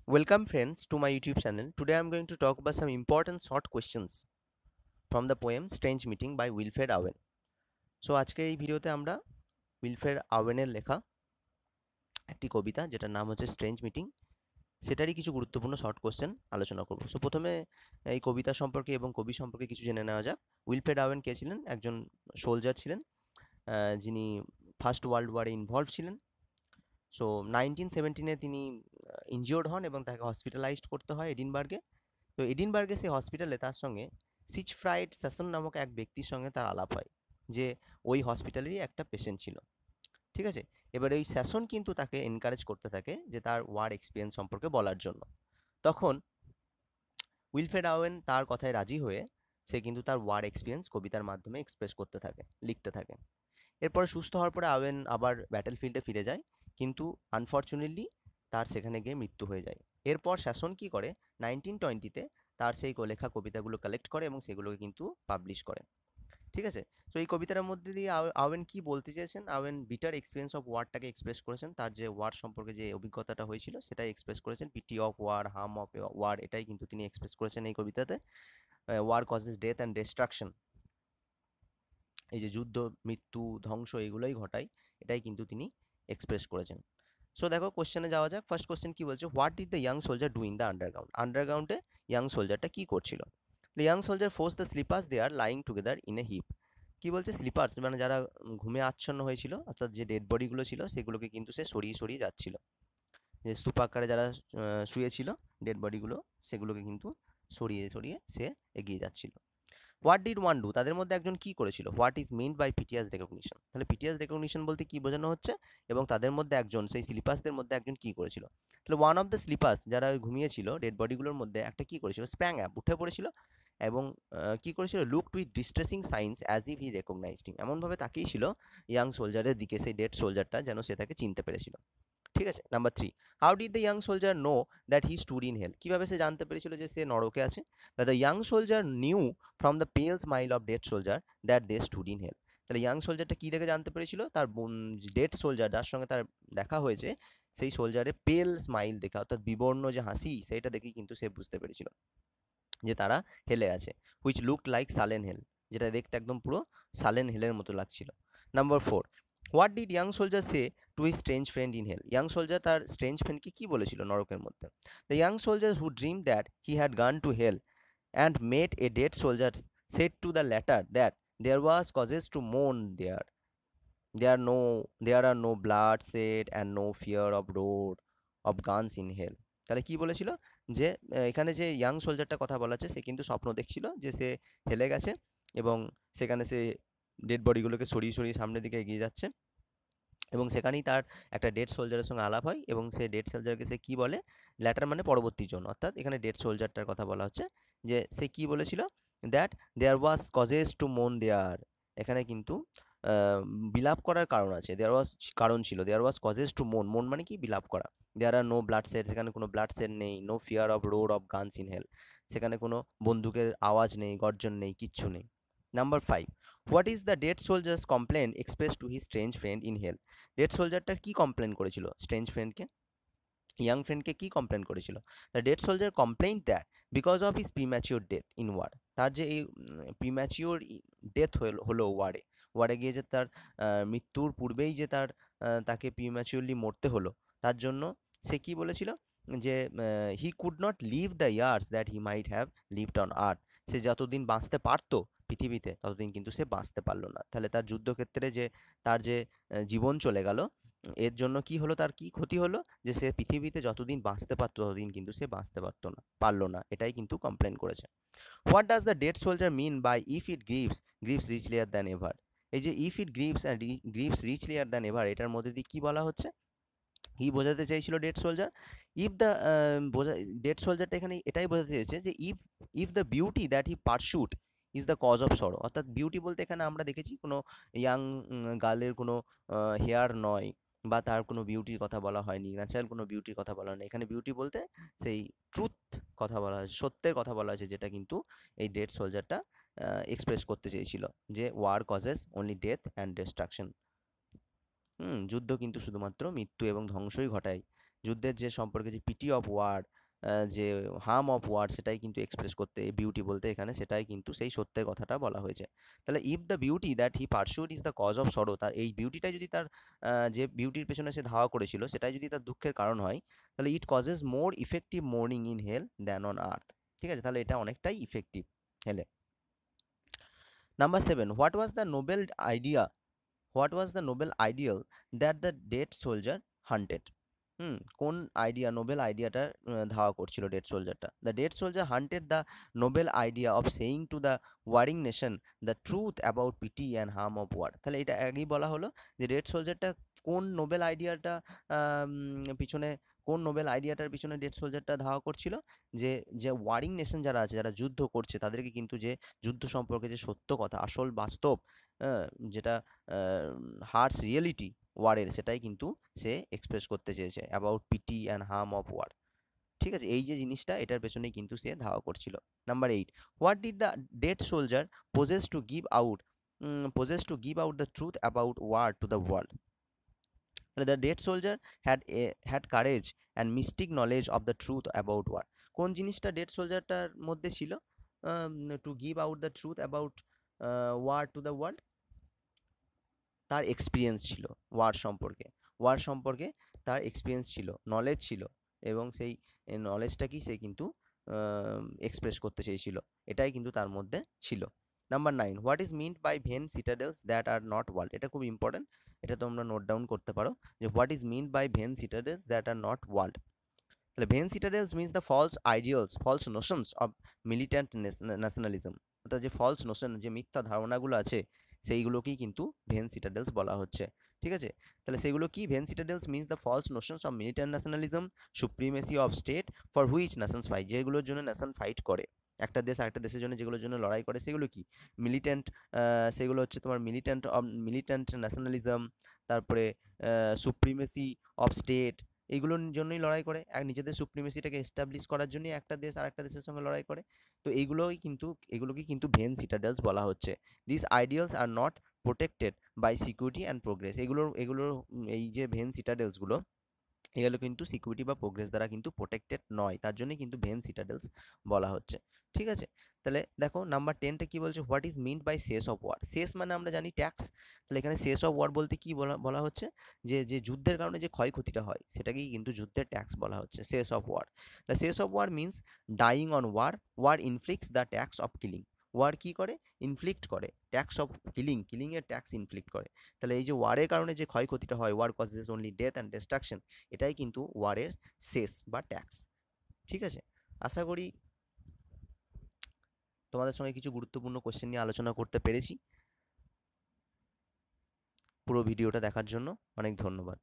Welcome friends to my YouTube channel. Today I am going to talk about some important short questions from the poem Strange Meeting by Wilfred Owen. So আজকে এই ভিডিওতে আমরা Wilfred আওয়েনের লেখা একটি কবিতা যেটার নাম হচ্ছে স্ট্রেঞ্জ মিটিং সেটারই কিছু গুরুত্বপূর্ণ শর্ট কোশ্চেন আলোচনা করব। সো প্রথমে এই কবিতা সম্পর্কে এবং কবি সম্পর্কে কিছু জেনে নেওয়া যাক। উইলফ্রেড আওয়েন কে ছিলেন? একজন সোলজার ছিলেন যিনি ফার্স্ট ওয়ার্ল্ড ওয়ারে ইনভলভ ছিলেন। সো 1917-এ তিনি ইনজিওর্ড হন এবং তাকে হসপিটালাইজড করতে হয় এডিনবার্গে। তো এডিনবার্গে সেই হসপিটালে তার সঙ্গে সিচফ্রাইড স্যাসন নামক এক ব্যক্তির সঙ্গে তার আলাপ হয়, যে ওই হসপিটালেরই একটা পেশেন্ট ছিল। ঠিক আছে, এবার ওই স্যাসন কিন্তু তাকে এনকারেজ করতে থাকে যে তার ওয়ার এক্সপিরিয়েন্স সম্পর্কে বলার জন্য। তখন উইলফ্রেড আওয়েন তার কথায় রাজি হয়ে সে কিন্তু তার ওয়ার এক্সপিরিয়েন্স কবিতার মাধ্যমে এক্সপ্রেস করতে থাকে, লিখতে থাকে। এরপরে সুস্থ হওয়ার পরে আওয়েন আবার ব্যাটেল ফিল্ডে ফিরে যায়, কিন্তু আনফর্চুনেটলি তার সেখানে গিয়ে মৃত্যু হয়ে যায়। এরপর শাসন কি করে, 1920-তে তার সেই লেখা কবিতাগুলো কালেক্ট করে এবং সেগুলোকে কিন্তু পাবলিশ করে। ঠিক আছে, তো এই কবিতার মধ্যে দিয়ে আওয়েন কি বলতে চেয়েছেন? আওয়েন বিটার এক্সপিরিয়েন্স অফ ওয়ারটাকে এক্সপ্রেস করেছেন, তার যে ওয়ার সম্পর্কে যে অভিজ্ঞতাটা হয়েছিল সেটাই এক্সপ্রেস করেছেন। Pity of war, harm of war, এটাই কিন্তু তিনি এক্সপ্রেস করেছেন এই কবিতাতে। War causes death and destruction, এই যে যুদ্ধ, মৃত্যু, ধ্বংস এগুলোই ঘটায়, এটাই কিন্তু তিনি এক্সপ্রেস করেছেন। সো দেখো কোশ্চেনে যাওয়া যাক। ফার্স্ট কোশ্চেন কি বলছে, what did the young soldier do in the underground? আন্ডারগ্রাউন্ডে ইয়াং সোলজারটা কি করছিল? The young soldier force the sleepers they are lying together in a heap. কি বলছে? স্লিপার্স মানে যারা ঘুমে আচ্ছন্ন হয়েছিল, অর্থাৎ যে ডেড বডিগুলো ছিল সেগুলোকে কিন্তু সে সরিয়ে সরিয়ে যাচ্ছিল। যে স্তূপাকারে যারা শুয়েছিল ডেড বডিগুলো, সেগুলোকে কিন্তু সরিয়ে সরিয়ে সে এগিয়ে যাচ্ছিল। What did one do? তাদের মধ্যে একজন কি করেছিল? What is meant by PTS recognition? তাহলে পিটিএস রেকগনিশন বলতে কি বোঝানো হচ্ছে, এবং তাদের মধ্যে একজন, সেই স্লিপার্সদের মধ্যে একজন কি করেছিল? তাহলে ওয়ান অফ দ্য স্লিপার্স, যারা ঘুমিয়েছিল ডেড বডিগুলোর মধ্যে একটা কি করেছিল? স্প্র্যাং অ্যাপ, উঠে পড়েছিল এবং কি করেছিল? Looked with distressing signs as if he recognized him. এমনভাবে তাকিয়েছিল ইয়াং সোলজারের দিকে, সেই ডেড সোলজারটা, যেন সে তাকে চিনতে পেরেছিল। ঠিক আছে, number 3, how did the young soldier know that he stood in hell? কিভাবে সে জানতে পেরেছিল যে সে নরকে আছে? The young soldier knew from the pale smile of dead soldier that they stood in hell. তাহলে ইয়াং সোলজারটা কি দেখে জানতে পেরেছিল? তার ডেড সোলজার যার সঙ্গে তার দেখা হয়েছে, সেই সোলজারের পেল স্মাইল দেখে, অর্থাৎ বিবর্ণ যে হাসি, সেইটা দেখেই কিন্তু সে বুঝতে পেরেছিল যে তারা হেলে আছে। Which looked like sullen hell, যেটা দেখতে একদম পুরো সালেন হেলের মতো লাগছিল। Number 4, what did young soldier say to his strange friend in hell? Young soldier তার স্ট্রেঞ্জ ফ্রেন্ডকে কি বলেছিল নরকের মধ্যে? The young soldier who dream that he had gone to hell and met a dead soldier said to the latter that there was causes to mourn there. There are no blood shed and no fear of roar of guns in hell. তাহলে কি বলেছিল? যে এখানে যে young সোলজারটা কথা বলা আছে, সে কিন্তু স্বপ্ন দেখছিল যে সে হেলে গেছে এবং সেখানে সে ডেড বডিগুলোকে সরিয়ে সরিয়ে সামনের দিকে এগিয়ে যাচ্ছে, এবং সেখানেই তার একটা ডেড সোলজারের সঙ্গে আলাপ হয় এবং সে ডেড সোলজারকে সে কি বলে? ল্যাটার মানে পরবর্তীর জন্য, অর্থাৎ এখানে ডেড সোলজারটার কথা বলা হচ্ছে, যে সে কি বলেছিল? That there was causes to মোন দেয়ার। এখানে কিন্তু বিলাপ করার কারণ আছে, দেয়ার ওয়াজ কারণ ছিল, দেয়ার ওয়াজ কজেস টু মোন, মোন মানে কি? বিলাপ করা। There are no blood shed, সেখানে কোনো ব্লাড সেড নেই। No fear of road of guns in hell, সেখানে কোনো বন্দুকের আওয়াজ নেই, গর্জন নেই, কিচ্ছু নেই। Number 5, what is the dead soldier's complain express to his strange friend in hell? Dead সোলজারটা কি কমপ্লেন করেছিল স্ট্রেঞ্জ ফ্রেন্ডকে, ইয়াং ফ্রেন্ডকে কি কমপ্লেন করেছিল? The dead soldier complain that because of his premature death in war, তার যে এই প্রিম্যাচিওর ডেথ হলো ওয়ারে, ওয়ারে গিয়ে যে তার মৃত্যুর পূর্বেই যে তাকে প্রিম্যাচিওরলি মরতে হলো, তার জন্য সে কি বলেছিল? যে he could not live the years that he might have lived on earth. সে যতদিন বাঁচতে পারতো পৃথিবীতে, ততদিন কিন্তু সে বাঁচতে পারলো না। তাহলে তার যুদ্ধক্ষেত্রে যে তার যে জীবন চলে গেল, এর জন্য কি হলো, তার কি ক্ষতি হলো? যে সে পৃথিবীতে যতদিন বাঁচতে পারতো ততদিন কিন্তু সে বাঁচতে পারলো না, এটাই কিন্তু কমপ্লেন করেছে। What does the dead soldier mean by if it grieves grieves richlier than ever? এই যে if it grieves and grieves richlier than ever, এটার মধ্যে দিয়ে কি বলা হচ্ছে, কি বোঝাতে চাইছিল dead soldier? If the dead সোলজারটা এখানে এটাই বোঝাতে চেয়েছে যে if if the beauty that he pursued is the cause of sorrow, অর্থাৎ বিউটি বলতে এখানে আমরা দেখেছি কোনো ইয়াং গার্লের কোনো হেয়ার নয়, বা তার কোনো বিউটির কথা বলা হয়নি, ন্যাচারাল কোনো বিউটির কথা বলা হয়নি। এখানে বিউটি বলতে সেই ট্রুথ কথা বলা হয়েছে, সত্যের কথা বলা হয়েছে, যেটা কিন্তু এই ডেড সোলজারটা এক্সপ্রেস করতে চেয়েছিল, যে war causes only death and destruction. যুদ্ধ কিন্তু শুধুমাত্র মৃত্যু এবং ধ্বংসই ঘটায়, যুদ্ধের যে সম্পর্কে যে পিটি অফ ওয়ার, যে হার্ম অফ ওয়ার, সেটাই কিন্তু এক্সপ্রেস করতে বিউটি বলতে এখানে সেটাই কিন্তু সেই সত্যের কথাটা বলা হয়েছে। তাহলে if the beauty that he pursued is the cause of sorrow, তার এই বিউটিটাই যদি তার যে বিউটির পেছনে সে ধাওয়া করেছিল সেটাই যদি তার দুঃখের কারণ হয়, তাহলে it causes more effective mourning in hell than on earth. ঠিক আছে, তাহলে এটা অনেকটাই ইফেক্টিভ হেলে। Number 7, what was the noble ideal that the dead soldier hunted? কোন আইডিয়া, নোবেল আইডিয়াটা ধাওয়া করছিল ডেড সোলজারটা? The dead soldier hunted the noble idea of saying to the warring nation the truth about pity and harm of war. তাহলে এটা আগেই বলা হলো যে ডেড সোলজারটা কোন নোবেল আইডিয়াটা পিছনে, কোন নোবেল আইডিয়াটার পিছনে ডেড সোলজারটা ধাওয়া করছিল? যে যে ওয়ারিং নেশন যারা আছে, যারা যুদ্ধ করছে, তাদেরকে কিন্তু যে যুদ্ধ সম্পর্কে যে সত্য কথা, আসল বাস্তব, যেটা হার্স রিয়েলিটি ওয়ারের, সেটাই কিন্তু সে এক্সপ্রেস করতে চেয়েছে, about pity and harm of war. ঠিক আছে, এই যে জিনিসটা, এটার পেছনেই কিন্তু সে ধাওয়া করছিল। Number 8, what did the dead soldier possess to give out the truth about war to the world? The dead soldier had courage and mystic knowledge of the truth about war. কোন জিনিসটা ডেড সোলজারটার মধ্যে ছিল to give out the truth about war to the world? তার experience ছিল war সম্পর্কে তার experience ছিল, নলেজ ছিল, এবং সেই নলেজটাকেই সে কিন্তু এক্সপ্রেস করতে চেয়েছিল, এটাই কিন্তু তার মধ্যে ছিল। Number 9, what is meant by vain citadels that are not walled? এটা খুব ইম্পর্টেন্ট, এটা তোমরা নোট ডাউন করতে পারো, যে what is meant by vain citadels that are not world. তাহলে vain citadels means the false ideals, false notions of militant nationalism. অর্থাৎ যে ফলস নোশন, যে মিথ্যা ধারণাগুলো আছে, সেইগুলোকেই কিন্তু ভেন সিটাডেলস বলা হচ্ছে। ঠিক আছে, তাহলে সেগুলো কি? Vain citadels means the false notions of militant nationalism, supremacy of state for which nations fight, যেগুলোর জন্য নেশন ফাইট করে, একটা দেশ আরেকটা দেশের জন্য যেগুলোর জন্য লড়াই করে, সেগুলো কি? মিলিট্যান্ট, সেগুলো হচ্ছে তোমার মিলিট্যান্ট ন্যাশনালিজম, তারপরে সুপ্রিমেসি অফ স্টেট, এইগুলোর জন্যই লড়াই করে, এক নিজেদের সুপ্রিমেসিটাকে এস্টাবলিশ করার জন্যই একটা দেশ আর একটা দেশের সঙ্গে লড়াই করে। তো এগুলোকেই কিন্তু ভেন সিটাডেলস বলা হচ্ছে। This ideals are not protected by security and progress. এগুলোর এই যে ভেন সিটাডেলসগুলো, এগুলো কিন্তু সিকিউরিটি বা প্রোগ্রেস দ্বারা কিন্তু প্রোটেক্টেড নয়, তার জন্যই কিন্তু ভেন সিটাডেলস বলা হচ্ছে। ঠিক আছে, তাহলে দেখো নাম্বার 10টা কি বলছে? What is meant by cess of war? Cess মানে আমরা জানি ট্যাক্স, তাহলে এখানে সেস অফ ওয়ার বলতে কি বলা বলা হচ্ছে? যে যে যুদ্ধের কারণে যে ক্ষয়ক্ষতিটা হয়, সেটাকেই কিন্তু যুদ্ধের ট্যাক্স বলা হচ্ছে, cess of war. The cess of war means dying on war, war inflicts the tax of killing. War কি করে? ইনফ্লিক্ট করে ট্যাক্স অফ কিলিংয়ের ট্যাক্স ইনফ্লিক্ট করে। তাহলে এই যে ওয়ারের কারণে যে ক্ষয়ক্ষতিটা হয়, war causes only death and destruction, এটাই কিন্তু ওয়ারের সেস বা ট্যাক্স। ঠিক আছে, আশা করি তোমাদের সঙ্গে কিছু গুরুত্বপূর্ণ কোশ্চেন নিয়ে আলোচনা করতে পেরেছি। পুরো ভিডিওটা দেখার জন্য অনেক ধন্যবাদ।